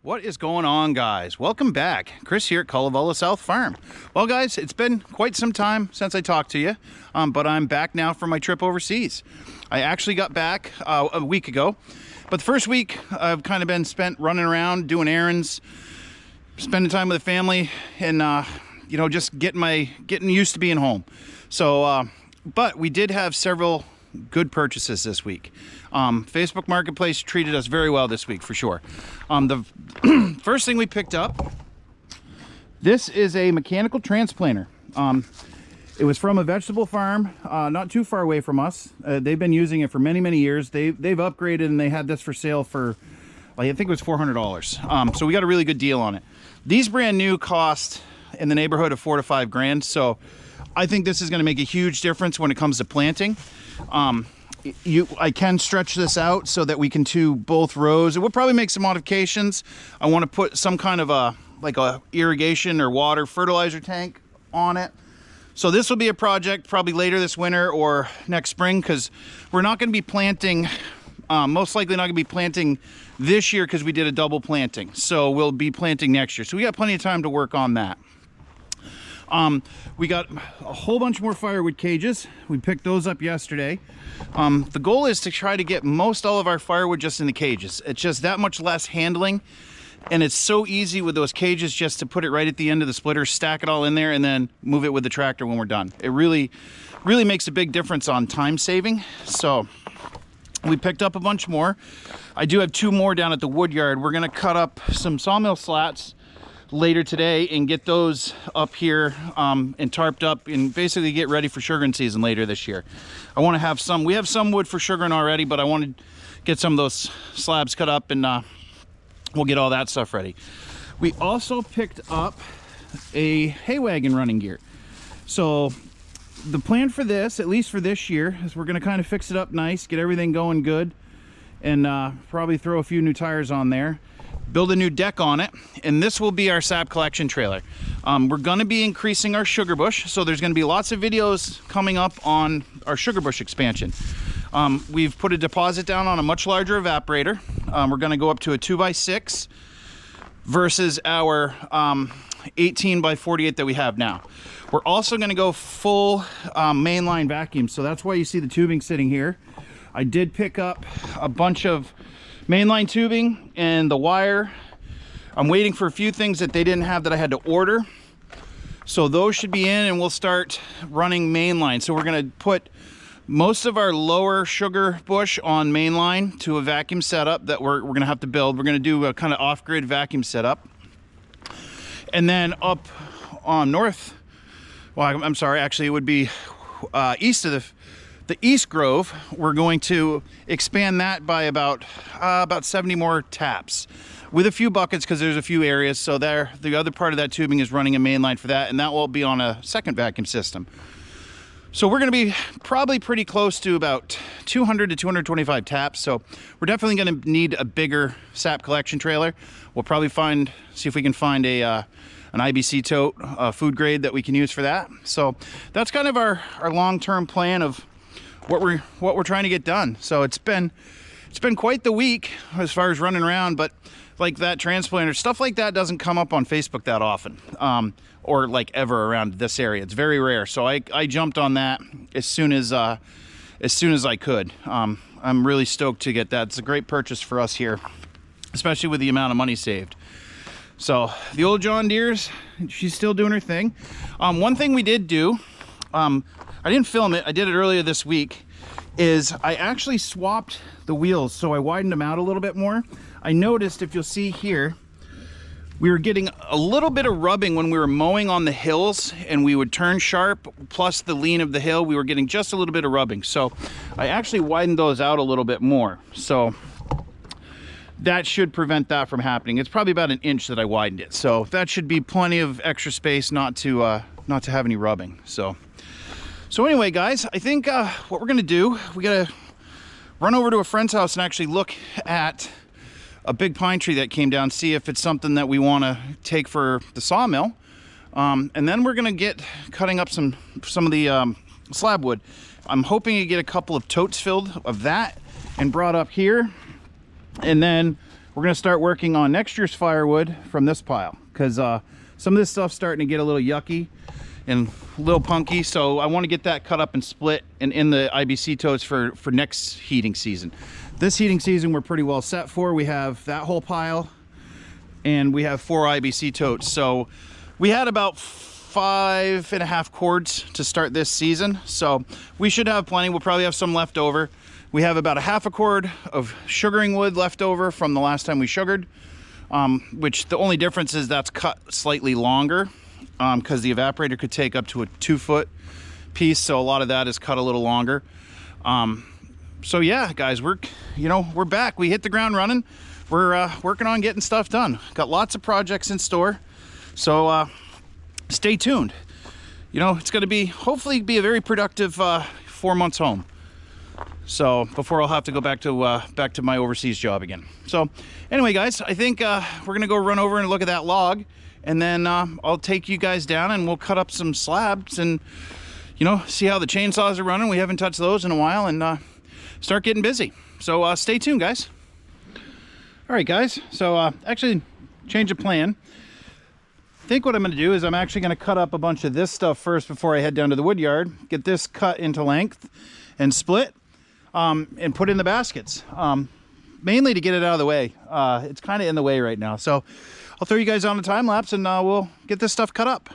What is going on, guys? Welcome back. Chris here at Cullivella South Farm. Well, guys, it's been quite some time since I talked to you, but I'm back now from my trip overseas. I actually got back a week ago, but the first week I've kind of been spent running around, doing errands, spending time with the family, and you know, just getting used to being home. So, but we did have several good purchases this week. Facebook Marketplace treated us very well this week for sure. The first thing we picked up, this is a mechanical transplanter. It was from a vegetable farm not too far away from us. They've been using it for many years. They've upgraded and they had this for sale for, like, I think it was $400. So we got a really good deal on it. These brand new cost in the neighborhood of $4 to $5 grand. So I think this is going to make a huge difference when it comes to planting. I can stretch this out so that we can do both rows. We'll probably make some modifications. I want to put some kind of a irrigation or water fertilizer tank on it. So this will be a project probably later this winter or next spring, because we're not going to be planting, most likely not going to be planting this year because we did a double planting. So we'll be planting next year. So we got plenty of time to work on that. We got a whole bunch more firewood cages. We picked those up yesterday. The goal is to try to get all of our firewood just in the cages. It's just that much less handling, and it's so easy with those cages just to put it right at the end of the splitter, stack it all in there, and then move it with the tractor when we're done. It really makes a big difference on time saving. So we picked up a bunch more. I do have 2 more down at the wood yard. We're gonna cut up some sawmill slats later today and get those up here and tarped up and basically get ready for sugaring season later this year. I want to have some, we have some wood for sugaring already, but I want to get some of those slabs cut up, and we'll get all that stuff ready. We also picked up a hay wagon running gear. So the plan for this, at least for this year, is we're going to kind of fix it up nice, get everything going good, and probably throw a few new tires on there, build a new deck on it, and this will be our sap collection trailer. We're going to be increasing our sugar bush, so there's going to be lots of videos coming up on our sugar bush expansion. We've put a deposit down on a much larger evaporator. We're going to go up to a 2x6 versus our 18 by 48 that we have now. We're also going to go full mainline vacuum, so that's why you see the tubing sitting here. I did pick up a bunch of mainline tubing and the wire. I'm waiting for a few things that they didn't have that I had to order, so those should be in, and we'll start running mainline. So we're going to put most of our lower sugar bush on mainline to a vacuum setup that we're going to have to build. We're going to do a kind of off-grid vacuum setup, and then up on north, well, I'm sorry, actually it would be east of the East Grove. We're going to expand that by about 70 more taps with a few buckets, because there's a few areas. So there, the other part of that tubing is running a main line for that, and that will be on a second vacuum system. So we're going to be probably pretty close to about 200 to 225 taps. So we're definitely going to need a bigger sap collection trailer. We'll probably see if we can find an IBC tote, food grade, that we can use for that. So that's kind of our long-term plan of what we're trying to get done. So it's been quite the week as far as running around, but like that transplanter stuff like that doesn't come up on Facebook that often, or like ever around this area. It's very rare. So I jumped on that as soon as I could. I'm really stoked to get that. It's a great purchase for us here, especially with the amount of money saved. So the old John Deere's, she's still doing her thing. One thing we did do, I didn't film it, I did it earlier this week, is I actually swapped the wheels, so I widened them out a little bit more. I noticed, if you'll see here, we were getting a little bit of rubbing when we were mowing on the hills, and we would turn sharp, plus the lean of the hill, we were getting just a little bit of rubbing. So I actually widened those out a little bit more. So that should prevent that from happening. It's probably about 1 inch that I widened it. So that should be plenty of extra space not to have any rubbing. So anyway, guys, I think what we're gonna do, we gotta run over to a friend's house and actually look at a big pine tree that came down, see if it's something that we want to take for the sawmill, and then we're gonna get cutting up some of the slab wood. I'm hoping to get a couple of totes filled of that and brought up here, and then we're going to start working on next year's firewood from this pile, because some of this stuff's starting to get a little yucky and a little punky, so I want to get that cut up and split and in the IBC totes for next heating season. This heating season we're pretty well set for. We have that whole pile and we have 4 IBC totes, so we had about 5.5 cords to start this season, so we should have plenty. We'll probably have some left over. We have about 1/2 cord of sugaring wood left over from the last time we sugared, which the only difference is that's cut slightly longer, because the evaporator could take up to a 2-foot piece, so a lot of that is cut a little longer. So yeah, guys, we're back. We hit the ground running. We're working on getting stuff done. Got lots of projects in store, so stay tuned. It's going to hopefully be a very productive 4 months home. So before I'll have to go back to my overseas job again. So anyway, guys, I think we're gonna go run over and look at that log, and then I'll take you guys down and we'll cut up some slabs and see how the chainsaws are running. We haven't touched those in a while, and start getting busy. So stay tuned, guys. All right, guys, so actually change of plan. I think what I'm going to do is I'm actually going to cut up a bunch of this stuff first before I head down to the wood yard, get this cut into length and split, and put in the baskets, mainly to get it out of the way. It's kind of in the way right now, so I'll throw you guys on a time lapse and we'll get this stuff cut up.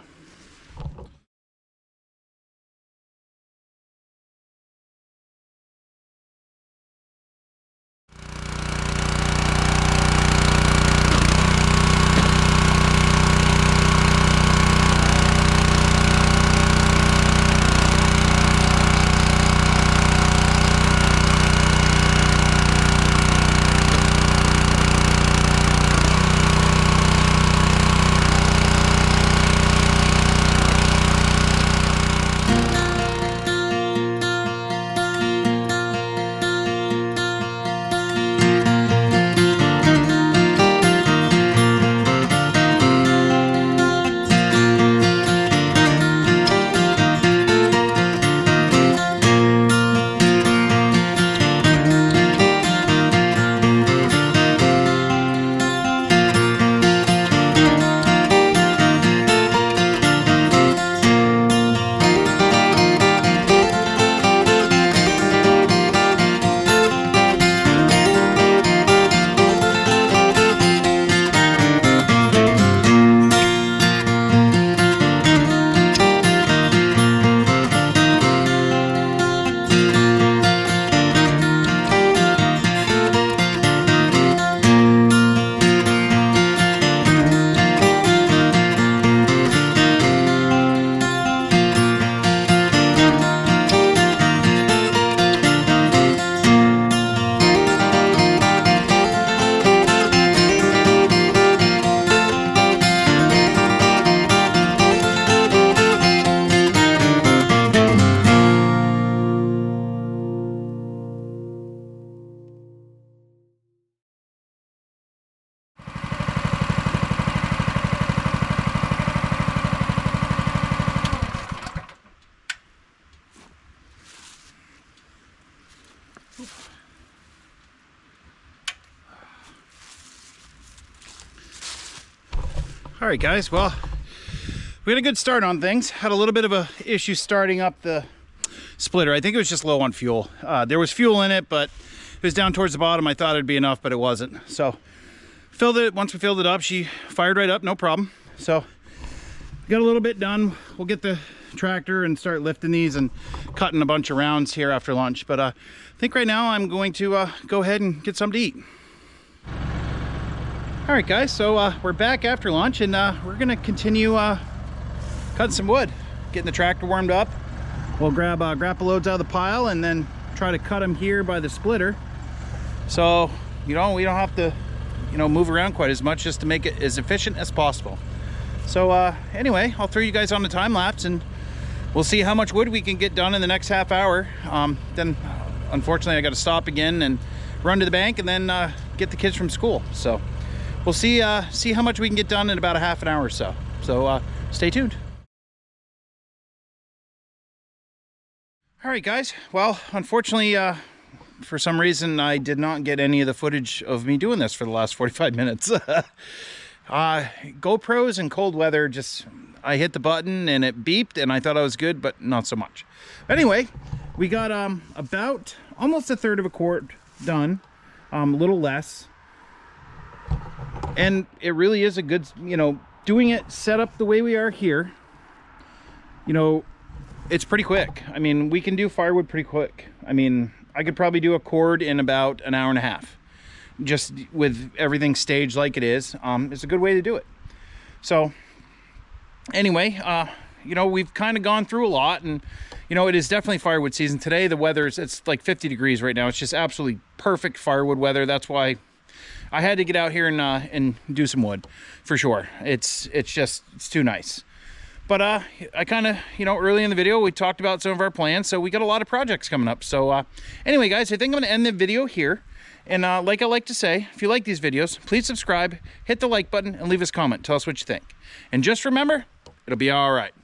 All right, guys, well, we had a good start on things. Had a little bit of a issue starting up the splitter. I think it was just low on fuel. There was fuel in it, but it was down towards the bottom. I thought it'd be enough, but it wasn't. So filled it. Once we filled it up, she fired right up, no problem. So got a little bit done. We'll get the tractor and start lifting these and cutting a bunch of rounds here after lunch. But I think right now I'm going to go ahead and get something to eat. All right, guys, so we're back after lunch, and we're gonna continue cutting some wood, getting the tractor warmed up. We'll grab grapple loads out of the pile and then try to cut them here by the splitter. So, we don't have to, move around quite as much, just to make it as efficient as possible. So anyway, I'll throw you guys on the time lapse and we'll see how much wood we can get done in the next half hour. Then unfortunately I got to stop again and run to the bank and then get the kids from school. So we'll see how much we can get done in about a half an hour or so. So stay tuned. All right, guys. Well, unfortunately, for some reason, I did not get any of the footage of me doing this for the last 45 minutes. GoPros in cold weather, just, I hit the button and it beeped and I thought I was good, but not so much. Anyway, we got about almost a third of a quart done, a little less. And it really is a good, you know, doing it set up the way we are here, you know, it's pretty quick. I mean, we can do firewood pretty quick. I mean, I could probably do a cord in about an hour and a half, just with everything staged like it is. It's a good way to do it. So anyway, you know, we've kind of gone through a lot, and you know, it is definitely firewood season. Today the weather is, it's like 50 degrees right now. It's just absolutely perfect firewood weather. That's why I had to get out here and do some wood for sure. It's too nice. But I kind of, you know, early in the video we talked about some of our plans, so we got a lot of projects coming up. So anyway guys, I think I'm gonna end the video here. And like I like to say, if you like these videos, please subscribe, hit the like button, and leave us a comment. Tell us what you think. And just remember, it'll be all right.